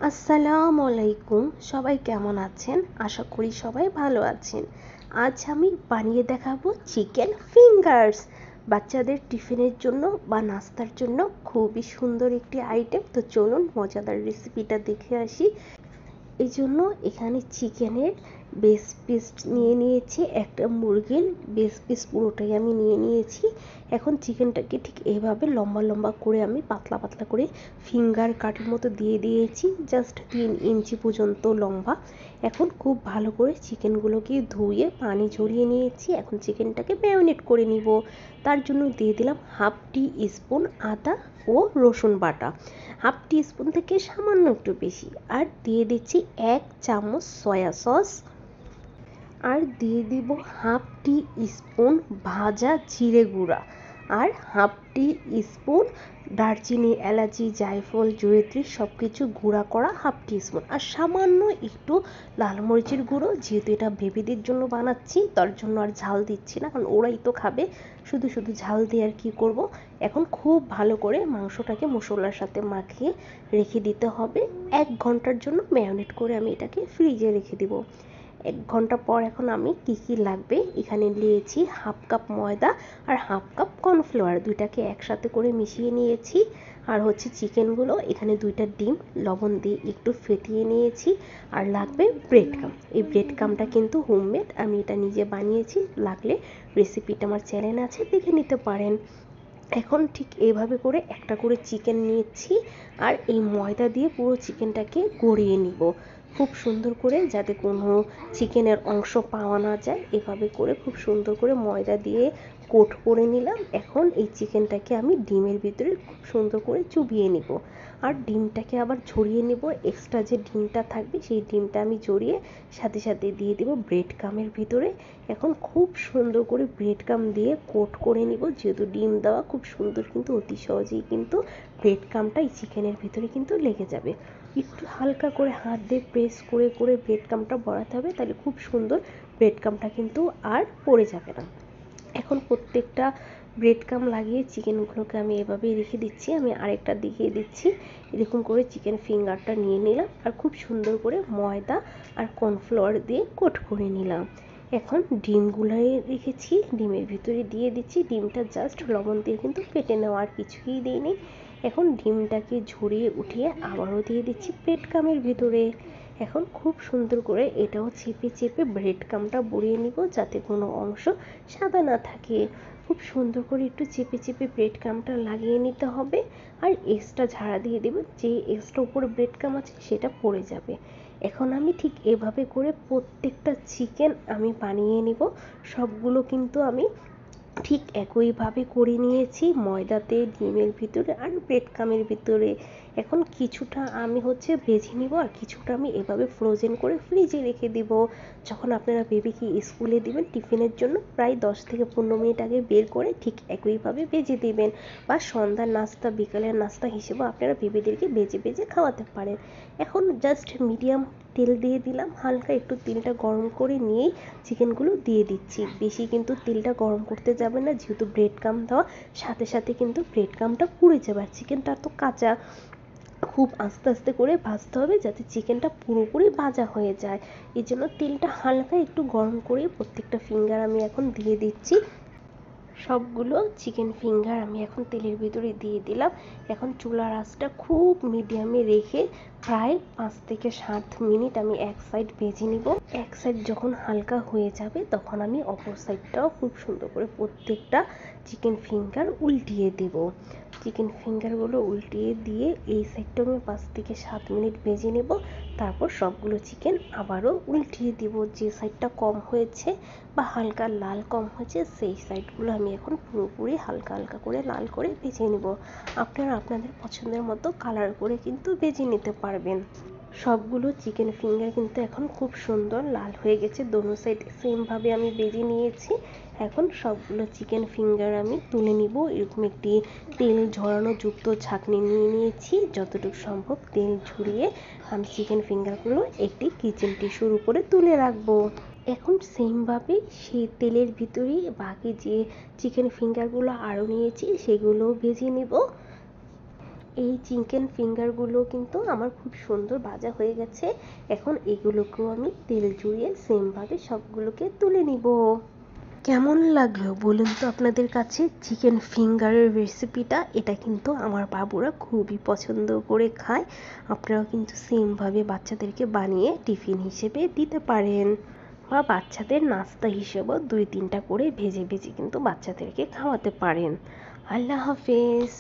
আসসালামু আলাইকুম। সবাই কেমন আছেন? আশা করি সবাই ভালো আছেন। আজ আমি বানিয়ে দেখাবো চিকেন ফিঙ্গার্স। বাচ্চাদের টিফিনের জন্য বা নাস্তার জন্য খুবই সুন্দর একটি আইটেম। তো চলুন মজাদার রেসিপিটা দেখে আসি। এই জন্য এখানে চিকেনের বেস পিস নিয়ে নিয়েছি, একটা মুরগির বেস পিস পুরোটাই আমি নিয়ে নিয়েছি। এখন চিকেনটাকে ঠিক এইভাবে লম্বা লম্বা করে আমি পাতলা পাতলা করে ফিঙ্গার কাটের মতো দিয়ে দিয়েছি, জাস্ট 3 ইঞ্চি পর্যন্ত লম্বা। এখন খুব ভালো করে চিকেনগুলোকে ধুয়ে পানি ঝরিয়ে নিয়েছি। এখন চিকেনটাকে ম্যারিনেট করে নিব। তার জন্য দিয়ে দিলাম হাফ টি স্পুন আদা ও রসুন বাটা, হাফ টি স্পুন থেকে সামান্য একটু বেশি। আর দিয়ে দিচ্ছি 1 চামচ সয়া সস, আর দিয়ে দিব হাফ টি স্পুন ভাজা জিরে গুঁড়া, আর হাফ টি স্পুন দারচিনি, এলাচি, জায়ফল, জয়িত্রী সব কিছু গুঁড়া করা হাফ টি স্পুন, আর সামান্য একটু লাল মরিচের গুঁড়ো। যেহেতু এটা বেবিদের জন্য বানাচ্ছি তার জন্য আর ঝাল দিচ্ছি না, কারণ ওরাই তো খাবে, শুধু শুধু ঝাল দিয়ে আর কি করব। এখন খুব ভালো করে মাংসটাকে মশলার সাথে মাখিয়ে রেখে দিতে হবে। 1 ঘন্টার জন্য ম্যারিনেট করে আমি এটাকে ফ্রিজে রেখে দিব। 1 ঘন্টা পর এখন আমি কি লাগবে এখানে নিয়েছি, হাফ কাপ ময়দা আর হাফ কাপ কর্নফ্লাওয়ার, দুইটাকে একসাথে করে মিশিয়ে নিয়েছি। আর হচ্ছে চিকেনগুলো এখানে 2টা ডিম লবণ দিয়ে একটু ফেটিয়ে নিয়েছি। আর লাগবে ব্রেড ক্রাম্ব। এই ব্রেড ক্রাম্বটা কিন্তু হোমমেড, আমি এটা নিজে বানিয়েছি, লাগলে রেসিপিটা আমার চ্যানেলে আছে, দেখে নিতে পারেন। এখন ঠিক এইভাবে করে একটা করে চিকেন নিয়েছি, আর এই ময়দা দিয়ে পুরো চিকেনটাকে গড়িয়ে নিব খুব সুন্দর করে, যাতে কোনো চিকেনের অংশ পাওয়া না যায়। এভাবে করে খুব সুন্দর করে ময়দা দিয়ে কোট করে নিলাম। এখন এই চিকেনটাকে আমি ডিমের ভিতরে খুব সুন্দর করে চুবিয়ে নিব, আর ডিমটাকে আবার ঝরিয়ে নেব। এক্সট্রা যে ডিমটা থাকবে সেই ডিমটা আমি ঝরিয়ে সাথে সাথে দিয়ে দেব ব্রেড ক্রাম্বের ভিতরে। এখন খুব সুন্দর করে ব্রেড ক্রাম্ব দিয়ে কোট করে নিব। যেহেতু ডিম দেওয়া, খুব সুন্দর কিন্তু অতি সহজেই কিন্তু ব্রেড ক্রাম্বটা এই চিকেনের ভিতরে কিন্তু লেগে যাবে। একটু হালকা করে হাত দিয়ে প্রেস করে করে ব্রেড ক্রাম্বটা বড়াতে হবে, তাহলে খুব সুন্দর ব্রেড ক্রাম্বটা কিন্তু আর পড়ে যাবে না। এখন প্রত্যেকটা ব্রেড ক্রাম্ব লাগিয়ে চিকেনগুলোকে আমি এভাবেই রেখে দিচ্ছি। আমি আরেকটা দেখিয়ে দিচ্ছি। এরকম করে চিকেন ফিঙ্গারটা নিয়ে নিলাম, আর খুব সুন্দর করে ময়দা আর কর্নফ্লাওয়ার দিয়ে কোট করে নিলাম। এখন ডিমগুলো রেখেছি, ডিমের ভিতরে দিয়ে দিচ্ছি। ডিমটা জাস্ট লবণ দিয়ে কিন্তু ফেটে নেওয়া, আর কিছুই দিইনি। এখন ডিমটাকে ঝরিয়ে উঠিয়ে আবারও দিয়ে দিচ্ছি ব্রেড ক্রাম্বের ভিতরে। এখন খুব সুন্দর করে এটাও চেপে চেপে ব্রেড ক্রাম্বটা বড়িয়ে নিব, যাতে কোনো অংশ সাদা না থাকে। খুব সুন্দর করে একটু চেপে চেপে ব্রেড ক্রাম্বটা লাগিয়ে নিতে হবে, আর এক্সট্রা ঝাড়া দিয়ে দেব, যে এক্সট্রা উপরে ব্রেড ক্রাম্ব আছে সেটা পড়ে যাবে। এখন আমি ঠিক এভাবে করে প্রত্যেকটা চিকেন আমি বানিয়ে নিব। সবগুলো কিন্তু আমি ঠিক একইভাবে করে নিয়েছি, ময়দাতে, ডিমের ভিতরে আর ব্রেড ক্রাম্বের ভিতরে। এখন কিছুটা আমি ভেজে নিব, আর কিছুটা আমি এভাবে ফ্রোজেন করে ফ্রিজে রেখে দিব। যখন আপনারা বেবিকে স্কুলে দিবেন টিফিনের জন্য, প্রায় 10 থেকে 15 মিনিট আগে বের করে ঠিক একইভাবে ভেজে দিবেন, বা সন্ধ্যার নাস্তা, বিকালের নাস্তা হিসেবে আপনারা বেবিদেরকে ভেজে ভেজে খাওয়াতে পারেন। এখন জাস্ট মিডিয়াম তেল দিয়ে দিলাম, হালকা একটু তেলটা গরম করে নিয়েই চিকেনগুলো দিয়ে দিচ্ছি। বেশি কিন্তু তেলটা গরম করতে যাবে না, যেহেতু ব্রেড ক্রাম্ব দেওয়া, সাথে সাথে কিন্তু ব্রেড ক্রাম্বটা পুড়ে যাবে, আর চিকেনটা তো কাঁচা। খুব আস্তে আস্তে করে ভাজতে হবে, যাতে চিকেনটা পুরোপুরি ভাজা হয়ে যায়। এই জন্য তেলটা হালকা একটু গরম করে প্রত্যেকটা ফিঙ্গার আমি এখন দিয়ে দিচ্ছি। সবগুলো চিকেন ফিঙ্গার আমি এখন তেলের ভিতরে দিয়ে দিলাম। এখন চুলার আঁচটা খুব মিডিয়ামে রেখে প্রায় 5 থেকে 7 মিনিট আমি এক সাইড ভেজে নিব। এক সাইড যখন হালকা হয়ে যাবে তখন আমি অপর সাইডটাও খুব সুন্দর করে প্রত্যেকটা চিকেন ফিঙ্গার উল্টিয়ে দেব। চিকেন ফিঙ্গারগুলো উল্টিয়ে দিয়ে এই সাইডটা আমি 5 থেকে 7 মিনিট ভেজে নেব। তারপর সবগুলো চিকেন আবারও উল্টিয়ে দিব। যে সাইডটা কম হয়েছে বা হালকা লাল কম হয়েছে সেই সাইডগুলো আমি এখন পুরোপুরি হালকা হালকা করে লাল করে ভেজে নেব। আপনারা আপনাদের পছন্দের মতো কালার করে কিন্তু ভেজে নিতে পারবেন। সবগুলো চিকেন ফিঙ্গার কিন্তু এখন খুব সুন্দর লাল হয়ে গেছে, দোনো সাইড সেমভাবে আমি ভেজে নিয়েছি। এখন সবগুলো চিকেন ফিঙ্গার আমি তুলে নিব। এরকম একটি তেল ঝরানো যুক্ত ছাঁকনি নিয়ে নিয়েছি। যতটুকু সম্ভব তেল ঝরিয়ে আমি চিকেন ফিঙ্গারগুলো একটি কিচেন টিস্যুর উপরে তুলে রাখবো। এখন সেমভাবে সেই তেলের ভিতরেই বাকি যে চিকেন ফিঙ্গারগুলো আরও নিয়েছি সেগুলো ভেজে নেব। এই চিকেন ফিঙ্গারগুলো কিন্তু আমার খুব সুন্দর ভাজা হয়ে গেছে। এখন এগুলোকেও আমি তেল জড়িয়ে সেমভাবে সবগুলোকে তুলে নিব। কেমন লাগলো বলুন তো আপনাদের কাছে চিকেন ফিঙ্গারের রেসিপিটা? এটা কিন্তু আমার বাবুরা খুবই পছন্দ করে খায়। আপনারাও কিন্তু সেমভাবে বাচ্চাদেরকে বানিয়ে টিফিন হিসেবে দিতে পারেন, বা বাচ্চাদের নাস্তা হিসেবেও 2-3টা করে ভেজে ভেজে কিন্তু বাচ্চাদেরকে খাওয়াতে পারেন। আল্লাহ হাফেজ।